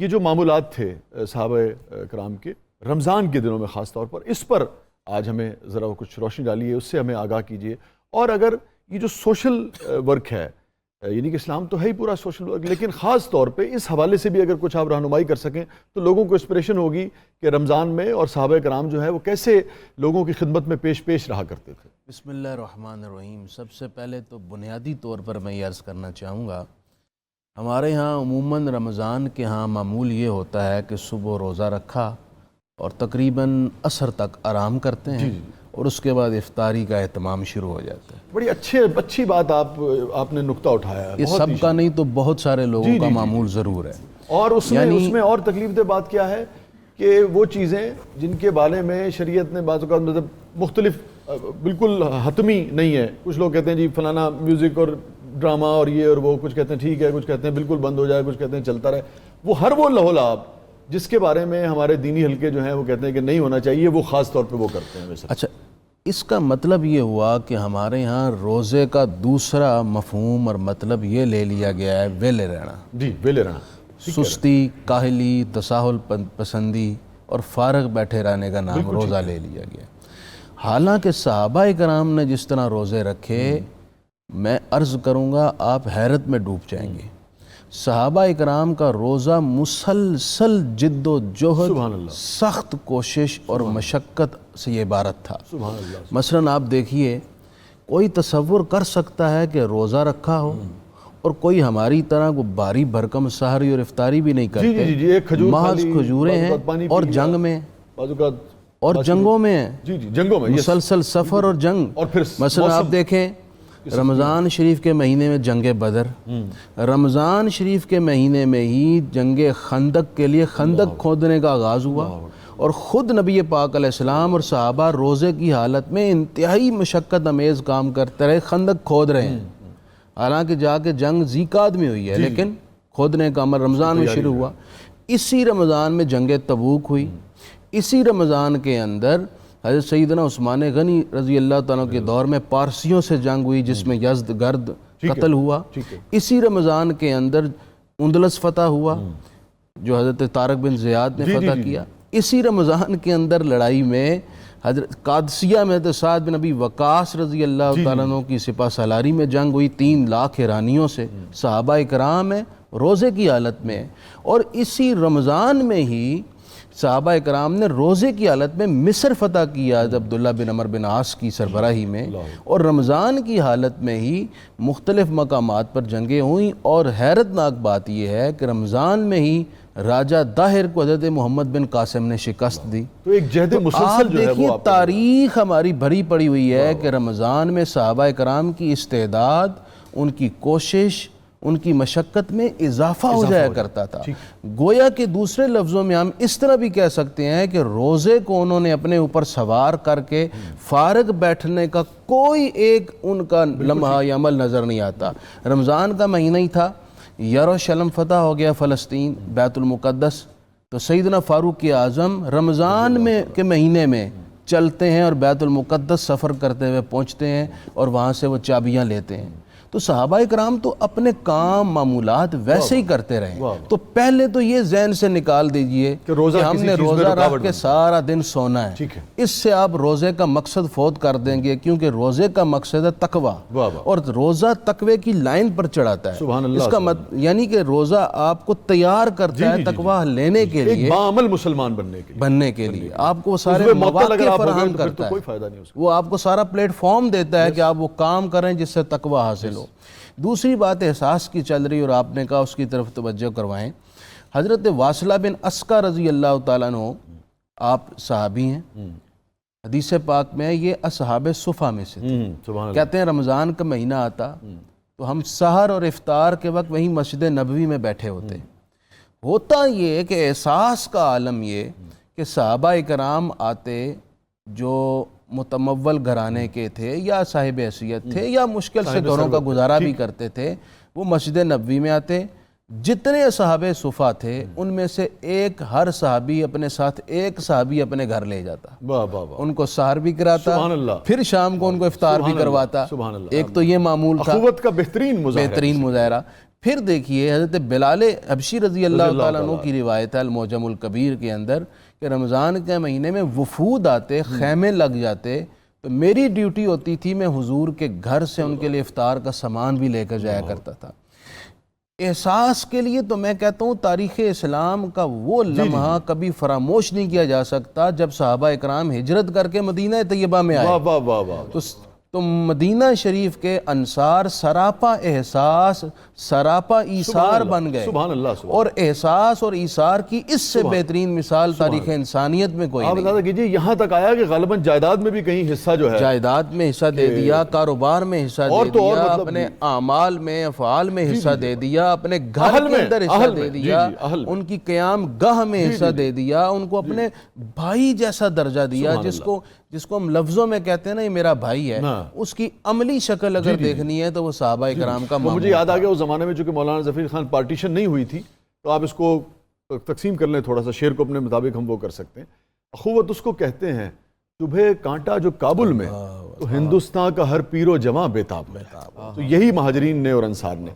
یہ جو معمولات تھے صحابہ کرام کے رمضان کے دنوں میں خاص طور پر، اس پر آج ہمیں ذرا کچھ روشنی ڈالیے، اس سے ہمیں آگاہ کیجیے. اور اگر یہ جو سوشل ورک ہے، یعنی کہ اسلام تو ہے ہی پورا سوشل ورک، لیکن خاص طور پہ اس حوالے سے بھی اگر کچھ آپ رہنمائی کر سکیں تو لوگوں کو انسپریشن ہوگی کہ رمضان میں اور صحابہ کرام جو ہے وہ کیسے لوگوں کی خدمت میں پیش رہا کرتے تھے. بسم اللہ الرحمن الرحیم. سب سے پہلے تو بنیادی طور پر میں یہ عرض کرنا چاہوں گا، ہمارے ہاں عموماً رمضان کے ہاں معمول یہ ہوتا ہے کہ صبح روزہ رکھا اور تقریباً عصر تک آرام کرتے ہیں اور اس کے بعد افطاری کا اہتمام شروع ہو جاتا ہے. بڑی اچھی بات آپ نے نقطہ اٹھایا. یہ سب کا نہیں تو بہت سارے لوگوں کا معمول ضرور ہے. اور اس میں اور تکلیف دہ بات کیا ہے کہ وہ چیزیں جن کے بارے میں شریعت نے بعض اوقات مطلب مختلف بالکل حتمی نہیں ہے. کچھ لوگ کہتے ہیں جی فلانا میوزک اور ڈرامہ اور یہ اور وہ، کچھ کہتے ہیں ٹھیک ہے، کچھ کہتے ہیں بالکل بند ہو جائے، کچھ کہتے ہیں چلتا رہے. وہ لہو لعب جس کے بارے میں ہمارے دینی حلقے جو ہیں وہ کہتے ہیں کہ نہیں ہونا چاہیے، وہ خاص طور پہ وہ کرتے ہیں. اچھا، اس کا مطلب یہ ہوا کہ ہمارے ہاں روزے کا دوسرا مفہوم اور مطلب یہ لے لیا گیا ہے ویلے رہنا. جی، ویلے رہنا، سستی، کاہلی، تساہل پسندی اور فارغ بیٹھے رہنے کا نام روزہ لے لیا گیا. حالانکہ صحابہ کرام نے جس طرح روزے رکھے، میں عرض کروں گا آپ حیرت میں ڈوب جائیں گے. صحابہ اکرام کا روزہ مسلسل جد و جہد، سخت کوشش اور مشقت سے یہ عبارت تھا. مثلاً آپ دیکھیے، کوئی تصور کر سکتا ہے کہ روزہ رکھا ہو اور کوئی ہماری طرح کو باری بھرکم سحری اور افطاری بھی نہیں کرتے، محض کھجوریں ہیں اور جنگ میں اور جنگوں میں ہیں، مسلسل سفر اور جنگ. مثلا آپ دیکھیں رمضان شریف کے مہینے میں جنگ بدر، رمضان شریف کے مہینے میں ہی جنگ خندق کے لیے خندق کھودنے کا آغاز ہوا اور خود نبی پاک علیہ السلام اور صحابہ روزے کی حالت میں انتہائی مشقت امیز کام کرتے رہے، خندق کھود رہے ہیں. حالانکہ جا کے جنگ ذیقعد میں ہوئی ہے، لیکن کھودنے کا عمل رمضان میں شروع ہوا. اسی رمضان میں جنگ تبوک ہوئی. اسی رمضان کے اندر حضرت سیدنا عثمان غنی رضی اللہ تعالیٰ کے دور میں پارسیوں سے جنگ ہوئی جس میں یزدگرد قتل ہوا. اسی رمضان کے اندر اندلس فتح ہوا جو حضرت طارق بن زیاد نے فتح کیا. اسی رمضان کے اندر لڑائی میں حضرت قادسیہ میں حضرت سعد بن ابی وقاص رضی اللہ تعالیٰ عنہ کی سپہ سالاری میں جنگ ہوئی 3 لاکھ ایرانیوں سے. صحابہ کرام ہیں روزے کی حالت میں، اور اسی رمضان میں ہی صحابہ کرام نے روزے کی حالت میں مصر فتح کیا عبداللہ بن عمر بن عاص کی سربراہی میں، اور رمضان کی حالت میں ہی مختلف مقامات پر جنگیں ہوئیں. اور حیرت ناک بات یہ ہے کہ رمضان میں ہی راجہ داہر کو حضرت محمد بن قاسم نے شکست دی. تو ایک جہد مسلسل جو ہے وہ دیکھیے تاریخ ہماری بھری پڑی ہوئی ہے کہ رمضان میں صحابہ کرام کی استعداد، ان کی کوشش، ان کی مشقت میں اضافہ ہو جایا کرتا تھا. گویا کہ دوسرے لفظوں میں ہم اس طرح بھی کہہ سکتے ہیں کہ روزے کو انہوں نے اپنے اوپر سوار کر کے فارغ بیٹھنے کا کوئی ایک ان کا لمحہ یا عمل نظر نہیں آتا. رمضان کا مہینہ ہی تھا، یروشلم فتح ہو گیا، فلسطین، بیت المقدس، تو سیدنا فاروق اعظم رمضان میں کے مہینے میں چلتے ہیں اور بیت المقدس سفر کرتے ہوئے پہنچتے ہیں اور وہاں سے وہ چابیاں لیتے ہیں. تو صحابہ کرام تو اپنے کام معمولات ویسے ہی کرتے رہے. تو پہلے تو یہ ذہن سے نکال دیجئے کہ ہم نے روزہ رکھ کے سارا دن سونا ہے. اس سے آپ روزے کا مقصد فوت کر دیں گے، کیونکہ روزے کا مقصد ہے تقوی، اور روزہ تقوی کی لائن پر چڑھاتا ہے. اس کا یعنی کہ روزہ آپ کو تیار کرتا ہے تقوی لینے کے لیے، باعمل مسلمان بننے کے لیے. آپ کو سارے مواقع فراہم کرتا ہے، وہ آپ کو سارا پلیٹ فارم دیتا ہے کہ آپ وہ کام کریں جس سے تقوی حاصل ہو. دوسری بات احساس کی چل رہی اور آپ نے کہا اس کی طرف توجہ کروائیں. حضرت واصلہ بن اسقع رضی اللہ تعالیٰ عنہ، آپ صحابی ہیں، حدیث پاک میں یہ اصحاب صفہ میں سے تھے. کہتے ہیں رمضان کا مہینہ آتا تو ہم سحر اور افطار کے وقت وہیں مسجد نبوی میں بیٹھے ہوتے. ہوتا یہ کہ احساس کا عالم یہ کہ صحابہ کرام آتے جو متمول گھرانے کے تھے یا صاحب حیثیت تھے یا مشکل سے گھروں کا گزارا بھی کرتے تھے، وہ مسجد نبوی میں آتے. جتنے صحابہ صفہ تھے ان میں سے ایک ہر صحابی اپنے ساتھ ایک صحابی اپنے گھر لے جاتا، ان کو سحر بھی کراتا، پھر شام کو ان کو افطار بھی کرواتا. ایک تو یہ معمول تھا، اخوت کا بہترین مظاہرہ. پھر دیکھیے حضرت بلال حبشی رضی اللہ تعالیٰ عنہ کی روایت ہے المعجم الکبیر کے اندر کہ رمضان کے مہینے میں وفود آتے، خیمے لگ جاتے، تو میری ڈیوٹی ہوتی تھی میں حضور کے گھر سے ان کے لیے افطار کا سامان بھی لے کر جایا کرتا تھا۔ احساس کے لیے تو میں کہتا ہوں تاریخ اسلام کا وہ لمحہ کبھی فراموش نہیں کیا جا سکتا جب صحابہ اکرام ہجرت کر کے مدینہ طیبہ میں آئے۔ واہ واہ واہ واہ، تو مدینہ شریف کے انصار سراپا احساس، سراپا ایثار بن گئے، سبحان اللہ، سبحان اور احساس اور ایثار کی اس سے بہترین مثال تاریخ انسانیت میں کوئی آپ نہیں۔ اندازہ کیجئے یہاں تک آیا کہ غالباً جائیداد میں بھی کہیں حصہ جو ہے جائیداد میں حصہ دے دیا، کاروبار میں حصہ دے دیا، مطلب اپنے اعمال میں افعال میں حصہ دے دیا، اپنے گھر کے اندر حصہ دے دیا، ان کی قیام گاہ میں حصہ دے دیا، ان کو اپنے بھائی جیسا درجہ دیا، جس کو ہم لفظوں میں کہتے ہیں نا یہ میرا بھائی ہے، اس کی عملی شکل اگر دیکھنی ہے تو وہ صحابہ اکرام کا مجھے یاد آ گیا اس زمانے میں چونکہ مولانا ظفیر خان پارٹیشن نہیں ہوئی تھی، تو آپ اس کو تقسیم کر لیں تھوڑا سا، شعر کو اپنے مطابق ہم وہ کر سکتے ہیں۔ اخوت اس کو کہتے ہیں، چبھے کانٹا جو کابل میں، تو ہندوستان کا ہر پیر و جواں بے تاب ہے۔ تو یہی مہاجرین نے اور انصار نے